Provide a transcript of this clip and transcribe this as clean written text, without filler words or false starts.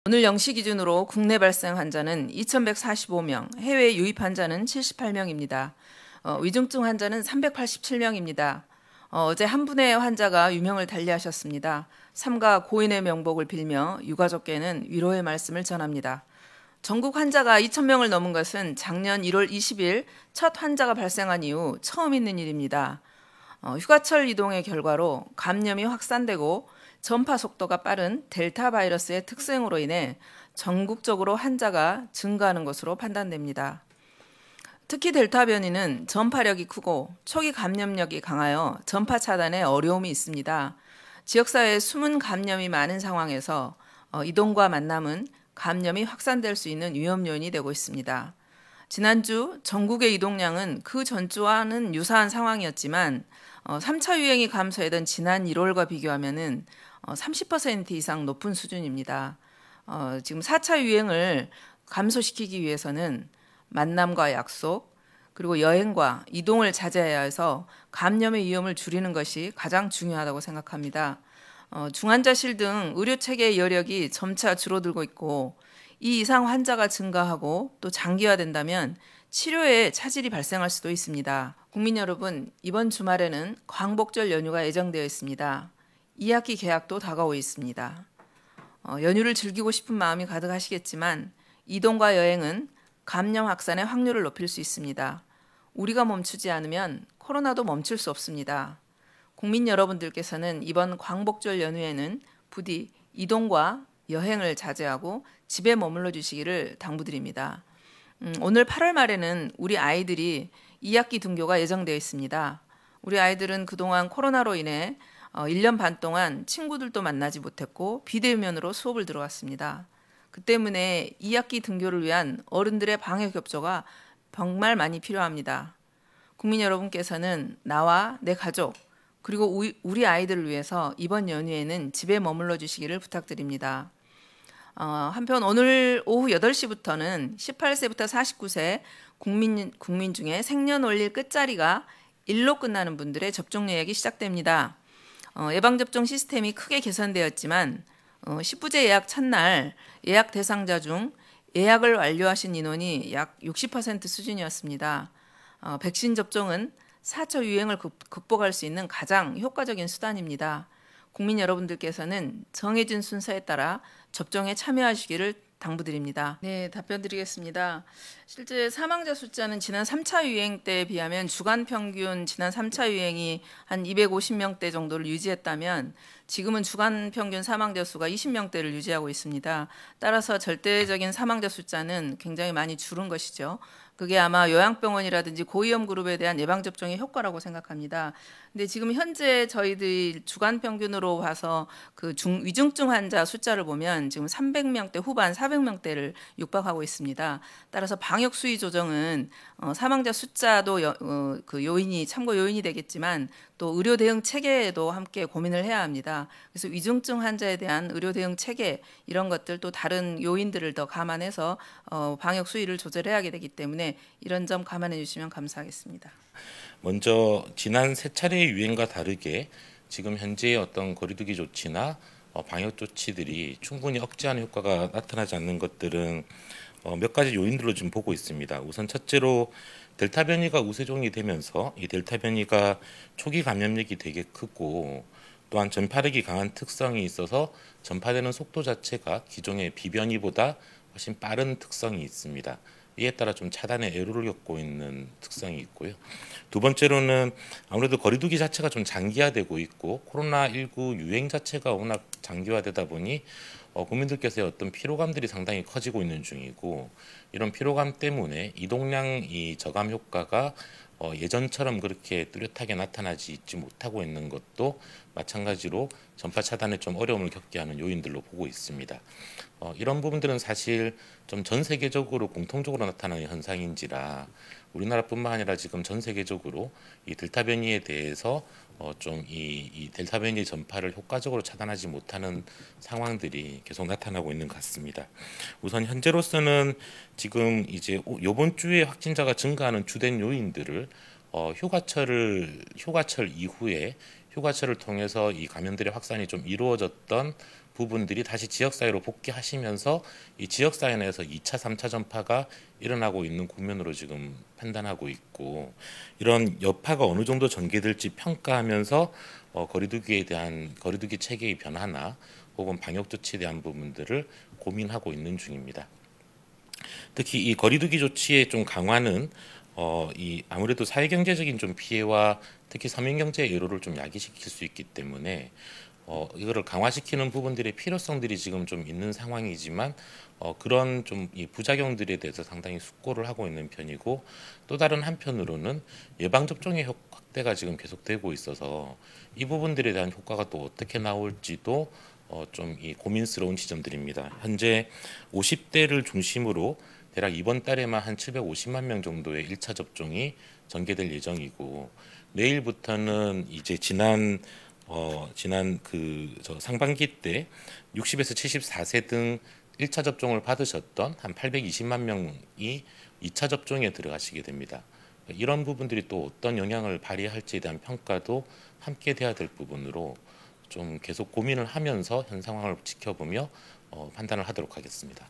오늘 0시 기준으로 국내 발생 환자는 2,145명, 해외 유입 환자는 78명입니다. 위중증 환자는 387명입니다. 어제 한 분의 환자가 유명을 달리하셨습니다. 삼가 고인의 명복을 빌며 유가족께는 위로의 말씀을 전합니다. 전국 환자가 2,000명을 넘은 것은 작년 1월 20일 첫 환자가 발생한 이후 처음 있는 일입니다. 휴가철 이동의 결과로 감염이 확산되고 전파 속도가 빠른 델타 바이러스의 특성으로 인해 전국적으로 환자가 증가하는 것으로 판단됩니다. 특히 델타 변이는 전파력이 크고 초기 감염력이 강하여 전파 차단에 어려움이 있습니다. 지역사회에 숨은 감염이 많은 상황에서 이동과 만남은 감염이 확산될 수 있는 위험 요인이 되고 있습니다. 지난주 전국의 이동량은 그 전주와는 유사한 상황이었지만 3차 유행이 감소했던 지난 1월과 비교하면 30% 이상 높은 수준입니다. 지금 4차 유행을 감소시키기 위해서는 만남과 약속, 그리고 여행과 이동을 자제해야 해서 감염의 위험을 줄이는 것이 가장 중요하다고 생각합니다. 중환자실 등 의료체계의 여력이 점차 줄어들고 있고 이 이상 환자가 증가하고 또 장기화된다면 치료에 차질이 발생할 수도 있습니다. 국민 여러분, 이번 주말에는 광복절 연휴가 예정되어 있습니다. 2학기 개학도 다가오고 있습니다. 연휴를 즐기고 싶은 마음이 가득하시겠지만 이동과 여행은 감염 확산의 확률을 높일 수 있습니다. 우리가 멈추지 않으면 코로나도 멈출 수 없습니다. 국민 여러분들께서는 이번 광복절 연휴에는 부디 이동과 여행을 자제하고 집에 머물러 주시기를 당부드립니다. 오늘 8월 말에는 우리 아이들이 2학기 등교가 예정되어 있습니다. 우리 아이들은 그동안 코로나로 인해 1년 반 동안 친구들도 만나지 못했고 비대면으로 수업을 들어왔습니다. 그 때문에 2학기 등교를 위한 어른들의 방역 협조가 정말 많이 필요합니다. 국민 여러분께서는 나와 내 가족 그리고 우리 아이들을 위해서 이번 연휴에는 집에 머물러 주시기를 부탁드립니다. 한편 오늘 오후 8시부터는 18세부터 49세 국민 중에 생년월일 끝자리가 1로 끝나는 분들의 접종 예약이 시작됩니다. 예방접종 시스템이 크게 개선되었지만 10부제 예약 첫날 예약 대상자 중 예약을 완료하신 인원이 약 60% 수준이었습니다. 백신 접종은 4차 유행을 극복할 수 있는 가장 효과적인 수단입니다. 국민 여러분들께서는 정해진 순서에 따라 접종에 참여하시기를 당부드립니다. 네, 답변 드리겠습니다. 실제 사망자 숫자는 지난 3차 유행 때에 비하면 주간 평균 지난 3차 유행이 한 250명대 정도를 유지했다면 지금은 주간 평균 사망자 수가 20명대를 유지하고 있습니다. 따라서 절대적인 사망자 숫자는 굉장히 많이 줄은 것이죠. 그게 아마 요양병원이라든지 고위험 그룹에 대한 예방접종의 효과라고 생각합니다. 근데 지금 현재 저희들 주간 평균으로 봐서 그 위중증 환자 숫자를 보면 지금 300명대 후반 400명대를 육박하고 있습니다. 따라서 방역 수위 조정은 사망자 숫자도 그 요인이 참고 요인이 되겠지만 또 의료 대응 체계에도 함께 고민을 해야 합니다. 그래서 위중증 환자에 대한 의료 대응 체계 이런 것들 또 다른 요인들을 더 감안해서 방역 수위를 조절해야 되기 때문에 이런 점 감안해 주시면 감사하겠습니다. 먼저 지난 세 차례의 유행과 다르게 지금 현재의 어떤 거리두기 조치나 방역 조치들이 충분히 억제하는 효과가 나타나지 않는 것들은 몇 가지 요인들로 지금 보고 있습니다. 우선 첫째로 델타 변이가 우세종이 되면서 이 델타 변이가 초기 감염력이 되게 크고 또한 전파력이 강한 특성이 있어서 전파되는 속도 자체가 기존의 비변이보다 훨씬 빠른 특성이 있습니다. 이에 따라 좀 차단의 애로를 겪고 있는 특성이 있고요. 두 번째로는 아무래도 거리두기 자체가 좀 장기화되고 있고 코로나19 유행 자체가 워낙 장기화되다 보니 국민들께서의 어떤 피로감들이 상당히 커지고 있는 중이고 이런 피로감 때문에 이동량 저감 효과가 예전처럼 그렇게 뚜렷하게 나타나지 있지 못하고 있는 것도 마찬가지로 전파 차단에 좀 어려움을 겪게 하는 요인들로 보고 있습니다. 이런 부분들은 사실 좀 전 세계적으로 공통적으로 나타나는 현상인지라 우리나라뿐만 아니라 지금 전 세계적으로 이 델타 변이에 대해서 좀 이 델타 변이 전파를 효과적으로 차단하지 못하는 상황들이 계속 나타나고 있는 것 같습니다. 우선 현재로서는 지금 이제 이번 주에 확진자가 증가하는 주된 요인들을 휴가철 이후에 휴가철을 통해서 이 감염들의 확산이 좀 이루어졌던 부분들이 다시 지역사회로 복귀하시면서 이 지역사회 내에서 2차, 3차 전파가 일어나고 있는 국면으로 지금 판단하고 있고, 이런 여파가 어느 정도 전개될지 평가하면서 거리두기에 대한 거리두기 체계의 변화나 혹은 방역 조치에 대한 부분들을 고민하고 있는 중입니다. 특히 이 거리두기 조치의 좀 강화는 이 아무래도 사회경제적인 좀 피해와 특히 서민경제의 애로를 좀 야기시킬 수 있기 때문에 이거를 강화시키는 부분들의 필요성들이 지금 좀 있는 상황이지만 그런 좀 이 부작용들에 대해서 상당히 숙고를 하고 있는 편이고, 또 다른 한편으로는 예방 접종의 확대가 지금 계속되고 있어서 이 부분들에 대한 효과가 또 어떻게 나올지도 좀 이 고민스러운 지점들입니다. 현재 50대를 중심으로 대략 이번 달에만 한 750만 명 정도의 1차 접종이 전개될 예정이고, 내일부터는 이제 지난 상반기 때 60에서 74세 등 1차 접종을 받으셨던 한 820만 명이 2차 접종에 들어가시게 됩니다. 이런 부분들이 또 어떤 영향을 발휘할지에 대한 평가도 함께 돼야 될 부분으로 좀 계속 고민을 하면서 현 상황을 지켜보며 판단을 하도록 하겠습니다.